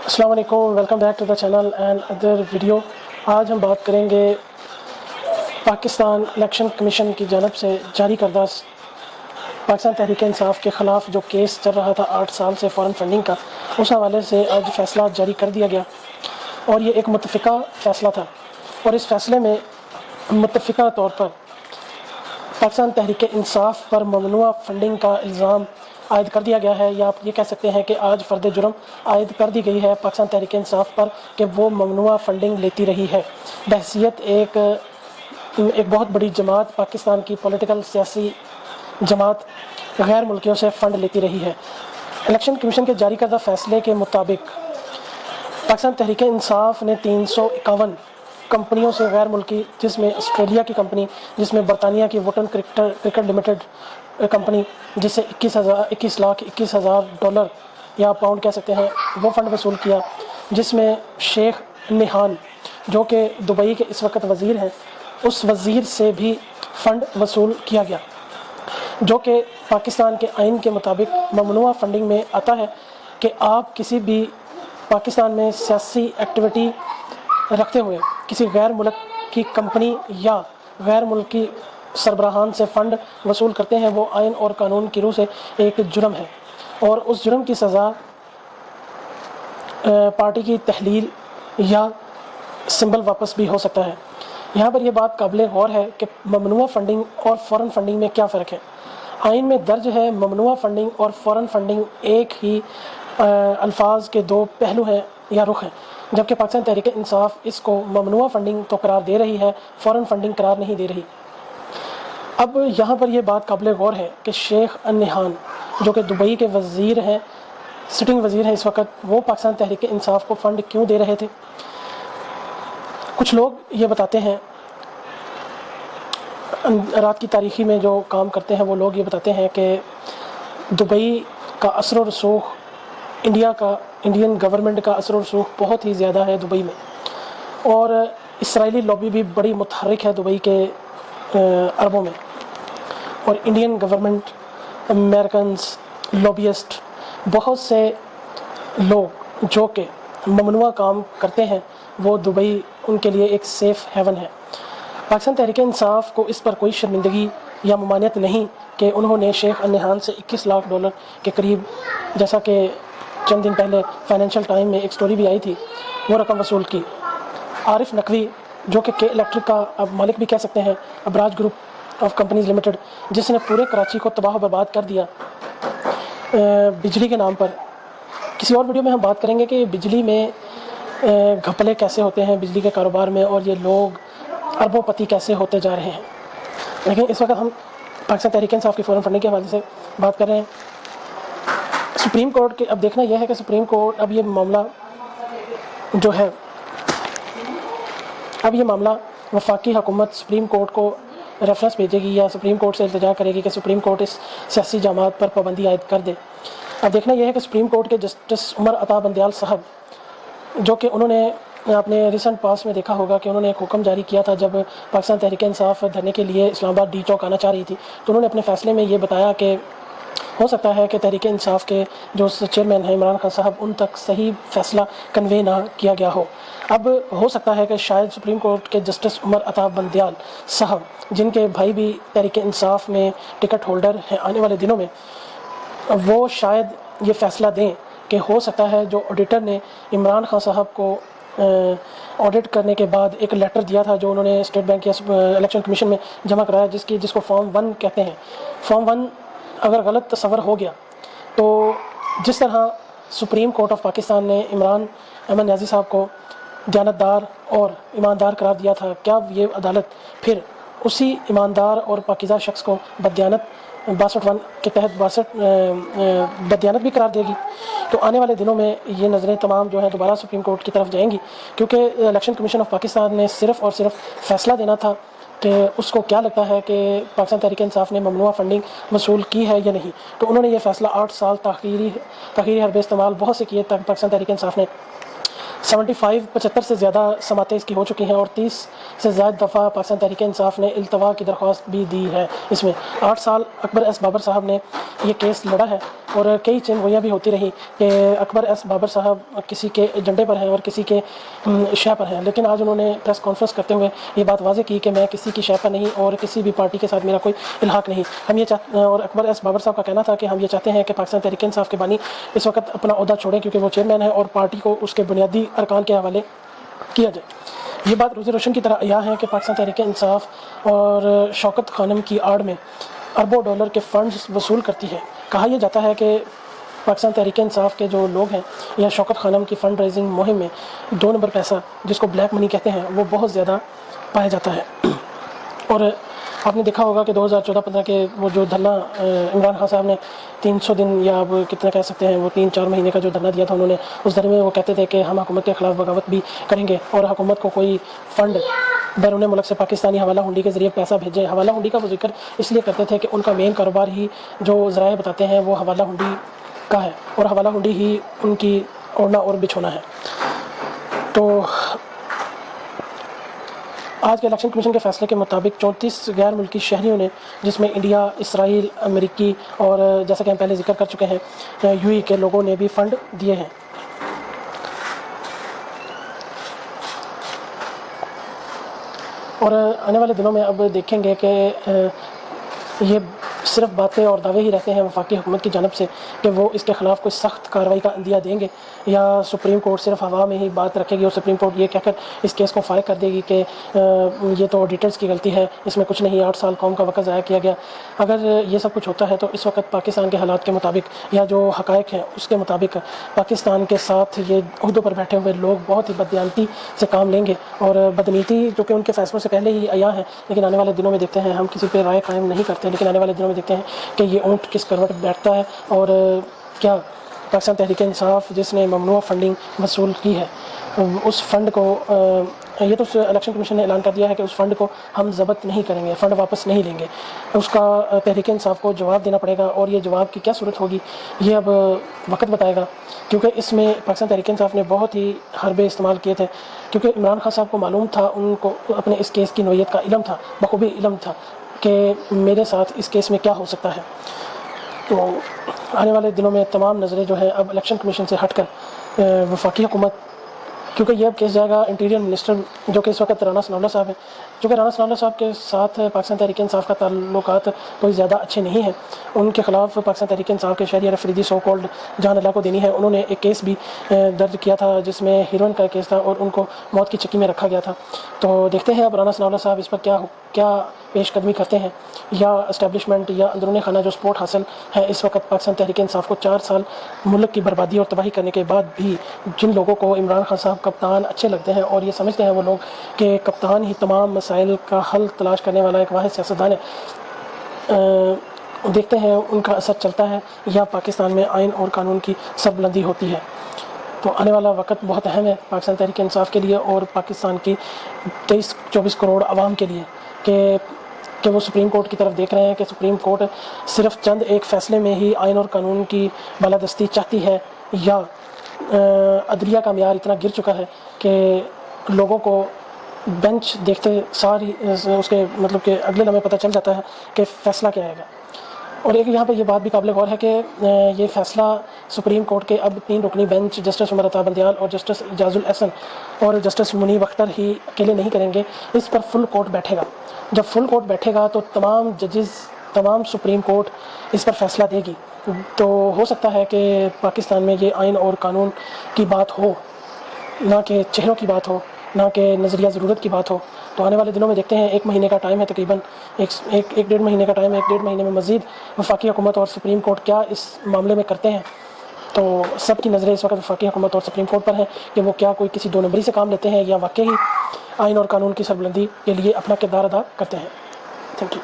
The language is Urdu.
السلام علیکم، welcome back to the channel and other video. آج ہم بات کریں گے پاکستان الیکشن کمیشن کی جانب سے جاری کردہ پاکستان تحریک انصاف کے خلاف جو کیس چل رہا تھا 8 سال سے فارن فنڈنگ کا، اس حوالے سے آج فیصلہ جاری کر دیا گیا اور یہ ایک متفقہ فیصلہ تھا، اور اس فیصلے میں متفقہ طور پر پاکستان تحریک انصاف پر ممنوع فنڈنگ کا الزام عائد کر دیا گیا ہے، یا آپ یہ کہہ سکتے ہیں کہ آج فرد جرم عائد کر دی گئی ہے پاکستان تحریک انصاف پر کہ وہ ممنوع فنڈنگ لیتی رہی ہے بحیثیت ایک بہت بڑی جماعت، پاکستان کی پولیٹیکل سیاسی جماعت غیر ملکیوں سے فنڈ لیتی رہی ہے۔ الیکشن کمیشن کے جاری کردہ فیصلے کے مطابق پاکستان تحریک انصاف نے 351 کمپنیوں سے غیر ملکی، جس میں آسٹریلیا کی کمپنی، جس میں برطانیہ کی وٹن کرکٹ لمیٹڈ کمپنی، جس سے 21,21,000 ڈالر یا پاؤنڈ کہہ سکتے ہیں، وہ فنڈ وصول کیا، جس میں شیخ نہان جو کہ دبئی کے اس وقت وزیر ہیں، اس وزیر سے بھی فنڈ وصول کیا گیا، جو کہ پاکستان کے آئین کے مطابق ممنوع فنڈنگ میں آتا ہے کہ آپ کسی بھی پاکستان میں سیاسی ایکٹیویٹی رکھتے ہوئے کسی غیر ملک کی کمپنی یا غیر ملکی سربراہان سے فنڈ وصول کرتے ہیں، وہ آئین اور قانون کی روح سے ایک جرم ہے، اور اس جرم کی سزا پارٹی کی تحلیل یا سمبل واپس بھی ہو سکتا ہے۔ یہاں پر یہ بات قابل غور ہے کہ ممنوع فنڈنگ اور فورن فنڈنگ میں کیا فرق ہے۔ آئین میں درج ہے ممنوع فنڈنگ اور فورن فنڈنگ ایک ہی الفاظ کے دو پہلو ہیں یا رخ ہیں، جبکہ پاکستان تحریک انصاف اس کو ممنوع فنڈنگ تو قرار دے رہی ہے، فورن فنڈنگ قرار نہیں دے رہی۔ اب یہاں پر یہ بات قابل غور ہے کہ شیخ نہان جو کہ دبئی کے وزیر ہیں، سٹنگ وزیر ہیں اس وقت، وہ پاکستان تحریک انصاف کو فنڈ کیوں دے رہے تھے۔ کچھ لوگ یہ بتاتے ہیں، رات کی تاریخی میں جو کام کرتے ہیں وہ لوگ یہ بتاتے ہیں کہ دبئی کا اثر و رسوخ انڈین گورنمنٹ کا اثر و رسوخ بہت ہی زیادہ ہے دبئی میں، اور اسرائیلی لابی بھی بڑی متحرک ہے دبئی کے عربوں میں، اور انڈین گورنمنٹ، امریکنز، لابیسٹ، بہت سے لوگ جو کہ ممنوع کام کرتے ہیں، وہ دبئی ان کے لیے ایک سیف ہیون ہے۔ پاکستان تحریک انصاف کو اس پر کوئی شرمندگی یا ممانعت نہیں کہ انہوں نے شیخ نہان سے 21 لاکھ ڈالر کے قریب، جیسا کہ چند دن پہلے فائنینشیل ٹائم میں ایک سٹوری بھی آئی تھی، وہ رقم وصول کی۔ عارف نقوی جو کہ الیکٹرک کا اب مالک بھی کہہ سکتے ہیں، Abraaj group of companies limited, جس نے پورے کراچی کو تباہ و برباد کر دیا بجلی کے نام پر۔ کسی اور ویڈیو میں ہم بات کریں گے کہ بجلی میں گھپلے کیسے ہوتے ہیں بجلی کے کاروبار میں، اور یہ لوگ اربوں پتی کیسے ہوتے جا رہے ہیں، لیکن اس وقت ہم پاکستان تحریک انصاف کی فورن فنڈنگ کے حوالے سے بات کر رہے ہیں۔ سپریم کورٹ کے اب دیکھنا یہ ہے کہ سپریم کورٹ اب یہ معاملہ وفاقی حکومت سپریم کورٹ کو ریفرنس بھیجے گی یا سپریم کورٹ سے التجا کرے گی کہ سپریم کورٹ اس سیاسی جماعت پر پابندی عائد کر دے۔ اب دیکھنا یہ ہے کہ سپریم کورٹ کے جسٹس عمر عطا بندیال صاحب، جو کہ انہوں نے اپنے ریسنٹ پاس میں دیکھا ہوگا کہ انہوں نے ایک حکم جاری کیا تھا جب پاکستان تحریک انصاف دھرنے کے لیے اسلام آباد ڈی چوک آنا چاہ رہی تھی، تو انہوں نے اپنے فیصلے میں یہ بتایا کہ ہو سکتا ہے کہ تحریک انصاف کے جو چیئرمین ہیں عمران خان صاحب، ان تک صحیح فیصلہ کنوے نہ کیا گیا ہو۔ اب ہو سکتا ہے کہ شاید سپریم کورٹ کے جسٹس عمر عطا بندیال صاحب، جن کے بھائی بھی تحریک انصاف میں ٹکٹ ہولڈر ہیں، آنے والے دنوں میں وہ شاید یہ فیصلہ دیں کہ ہو سکتا ہے جو آڈیٹر نے عمران خان صاحب کو آڈٹ کرنے کے بعد ایک لیٹر دیا تھا جو انہوں نے اسٹیٹ بینک یا الیکشن کمیشن میں جمع کرایا، جس کو فارم 1 کہتے ہیں، فارم 1 اگر غلط تصور ہو گیا تو جس طرح سپریم کورٹ آف پاکستان نے عمران احمد نیازی صاحب کو دیانتدار اور ایماندار قرار دیا تھا، کیا یہ عدالت پھر اسی ایماندار اور پاکیزہ شخص کو بددیانت 62 کے تحت بددیانت بھی قرار دے گی؟ تو آنے والے دنوں میں یہ نظریں تمام جو ہیں دوبارہ سپریم کورٹ کی طرف جائیں گی، کیونکہ الیکشن کمیشن آف پاکستان نے صرف اور صرف فیصلہ دینا تھا کہ اس کو کیا لگتا ہے کہ پاکستان تحریک انصاف نے ممنوع فنڈنگ وصول کی ہے یا نہیں۔ تو انہوں نے یہ فیصلہ 8 سال تاخیری حربے استعمال بہت سے کیے تک پاکستان تحریک انصاف نے 75 سے زیادہ سماعتیں اس کی ہو چکی ہیں، اور 30 سے زائد دفعہ پاکستان تحریک انصاف نے التوا کی درخواست بھی دی ہے۔ اس میں 8 سال اکبر ایس بابر صاحب نے یہ کیس لڑا ہے اور کئی چین گوئیاں بھی ہوتی رہی کہ اکبر ایس بابر صاحب کسی کے ایجنڈے پر ہیں اور کسی کے شے پر ہیں، لیکن آج انہوں نے پریس کانفرنس کرتے ہوئے یہ بات واضح کی کہ میں کسی کی شے پر نہیں اور کسی بھی پارٹی کے ساتھ میرا کوئی الحاق نہیں۔ ہم یہ اور اکبر ایس بابر صاحب کا کہنا تھا کہ ہم یہ چاہتے ہیں کہ پاکستان تحریک انصاف کے بانی اس وقت اپنا عہدہ چھوڑیں کیونکہ وہ چیئرمین ہے اور پارٹی کو اس کے بنیادی ارکان کے حوالے کیا جائے۔ یہ بات روز روشن کی طرح عیاں ہے کہ پاکستان تحریک انصاف اور شوکت خانم کی آڑ میں اربوں ڈالر کے فنڈز وصول کرتی ہے۔ کہا یہ جاتا ہے کہ پاکستان تحریک انصاف کے جو لوگ ہیں یا شوکت خانم کی فنڈ ریزنگ مہم میں 2 نمبر پیسہ جس کو بلیک منی کہتے ہیں وہ بہت زیادہ پایا جاتا ہے۔ اور آپ نے دیکھا ہوگا کہ 2014-15 کے وہ جو دھرنا عمران خان صاحب نے 300 دن یا اب کتنا کہہ سکتے ہیں وہ 3-4 مہینے کا جو دھرنا دیا تھا انہوں نے، اس دھرنے میں وہ کہتے تھے کہ ہم حکومت کے خلاف بغاوت بھی کریں گے اور حکومت کو کوئی فنڈ بیرون ملک سے پاکستانی حوالہ ہنڈی کے ذریعے پیسہ بھیجے۔ حوالہ ہنڈی کا وہ ذکر اس لیے کرتے تھے کہ ان کا مین کاروبار ہی جو ذرائع بتاتے ہیں وہ حوالہ ہنڈی کا ہے اور حوالہ ہنڈی ہی ان کی اوڑھنا اور بچھونا ہے۔ تو آج کے الیکشن کمیشن کے فیصلے کے مطابق 34 غیر ملکی شہریوں نے، جس میں انڈیا، اسرائیل، امریکی اور جیسا کہ ہم پہلے ذکر کر چکے ہیں UAE کے لوگوں نے بھی فنڈ دیے ہیں۔ اور آنے والے دنوں میں اب دیکھیں گے کہ یہ صرف باتیں اور دعوے ہی رہتے ہیں وفاقی حکومت کی جانب سے کہ وہ اس کے خلاف کوئی سخت کارروائی کا عندیہ دیں گے یا سپریم کورٹ صرف ہوا میں ہی بات رکھے گی اور سپریم کورٹ یہ کہہ کر اس کیس کو فارغ کر دے گی کہ یہ تو آڈیٹرز کی غلطی ہے، اس میں کچھ نہیں، 8 سال قوم کا وقت ضائع کیا گیا۔ اگر یہ سب کچھ ہوتا ہے تو اس وقت پاکستان کے حالات کے مطابق یا جو حقائق ہیں اس کے مطابق پاکستان کے ساتھ یہ عہدوں پر بیٹھے ہوئے لوگ بہت ہی بددیانتی سے کام لیں گے اور بدنیتی جو کہ ان کے فیصلوں سے پہلے ہی عیاں ہیں، لیکن آنے والے دنوں میں دیکھتے ہیں، ہم کسی پہ رائے قائم نہیں کرتے لیکن آنے والے دنوں میں دیکھتے ہیں کہ یہ اونٹ کس کروٹ بیٹھتا ہے اور کیا پاکستان تحریک انصاف جس نے ممنوع فنڈنگ وصول کی ہے اس فنڈ کو یہ تو الیکشن کمیشن نے اعلان کر دیا ہے کہ اس فنڈ کو ہم ضبط نہیں کریں گے، فنڈ واپس نہیں لیں گے، اس کا تحریک انصاف کو جواب دینا پڑے گا اور یہ جواب کی کیا صورت ہوگی یہ اب وقت بتائے گا، کیونکہ اس میں پاکستان تحریک انصاف نے بہت ہی حربے استعمال کیے تھے، کیونکہ عمران خان صاحب کو معلوم تھا، ان کو اپنے اس کیس کی نوعیت کا علم تھا، بخوبی علم تھا کہ میرے ساتھ اس کیس میں کیا ہو سکتا ہے۔ تو آنے والے دنوں میں تمام نظریں جو ہیں اب الیکشن کمیشن سے ہٹ کر وفاقی حکومت، کیونکہ یہ اب کیس جائے گا انٹیریئر منسٹر جو کہ اس وقت رانا ثناء اللہ صاحب ہیں، چونکہ رانا ثناء اللہ صاحب کے ساتھ پاکستان تحریک انصاف کا تعلقات کوئی زیادہ اچھے نہیں ہیں، ان کے خلاف پاکستان تحریک انصاف کے شہریار افریدی سو کالڈ جان اللہ کو دینی ہے، انہوں نے ایک کیس بھی درج کیا تھا جس میں ہیروئن کا کیس تھا اور ان کو موت کی چکی میں رکھا گیا تھا۔ تو دیکھتے ہیں اب رانا ثناء اللہ صاحب اس پر کیا پیش قدمی کرتے ہیں، یا اسٹیبلشمنٹ یا اندرون خانہ جو سپورٹ حاصل ہے اس وقت پاکستان تحریک انصاف کو 4 سال ملک کی بربادی اور تباہی کرنے کے بعد بھی جن لوگوں کو عمران خان صاحب کپتان اچھے لگتے ہیں اور یہ سمجھتے ہیں وہ لوگ کہ کپتان ہی تمام مسائل کا حل تلاش کرنے والا ایک واحد سیاستدان ہے، دیکھتے ہیں ان کا اثر چلتا ہے یا پاکستان میں آئین اور قانون کی سربلندی ہوتی ہے۔ تو آنے والا وقت بہت اہم ہے پاکستان تحریک انصاف کے لیے اور پاکستان کی 23-24 کروڑ عوام کے لیے کہ وہ سپریم کورٹ کی طرف دیکھ رہے ہیں کہ سپریم کورٹ صرف چند ایک فیصلے میں ہی آئین اور قانون کی بالادستی چاہتی ہے یا عدلیہ کا معیار اتنا گر چکا ہے کہ لوگوں کو بینچ دیکھتے ساری اس کے مطلب کہ اگلے لمحے پتہ چل جاتا ہے کہ فیصلہ کیا آئے گا۔ اور ایک یہاں پہ یہ بات بھی قابل غور ہے کہ یہ فیصلہ سپریم کورٹ کے اب 3 رکنی بینچ جسٹس عمر عطا بندیال اور جسٹس اعجاز الاحسن اور جسٹس منیب اختر ہی اکیلے نہیں کریں گے، اس پر فل کورٹ بیٹھے گا۔ جب فل کورٹ بیٹھے گا تو تمام ججز، تمام سپریم کورٹ اس پر فیصلہ دے گی، تو ہو سکتا ہے کہ پاکستان میں یہ آئین اور قانون کی بات ہو، نہ کہ چہروں کی بات ہو، نہ کہ نظریہ ضرورت کی بات ہو۔ تو آنے والے دنوں میں دیکھتے ہیں، 1 مہینے کا ٹائم ہے، تقریباً ایک 1.5 مہینے کا ٹائم ہے، 1.5 مہینے میں مزید وفاقی حکومت اور سپریم کورٹ کیا اس معاملے میں کرتے ہیں۔ تو سب کی نظریں اس وقت وفاقی حکومت اور سپریم کورٹ پر ہیں کہ وہ کیا کوئی کسی 2 نمبری سے کام لیتے ہیں یا واقعی آئین اور قانون کی سربلندی کے لیے اپنا کردار ادا کرتے ہیں۔ Thank you.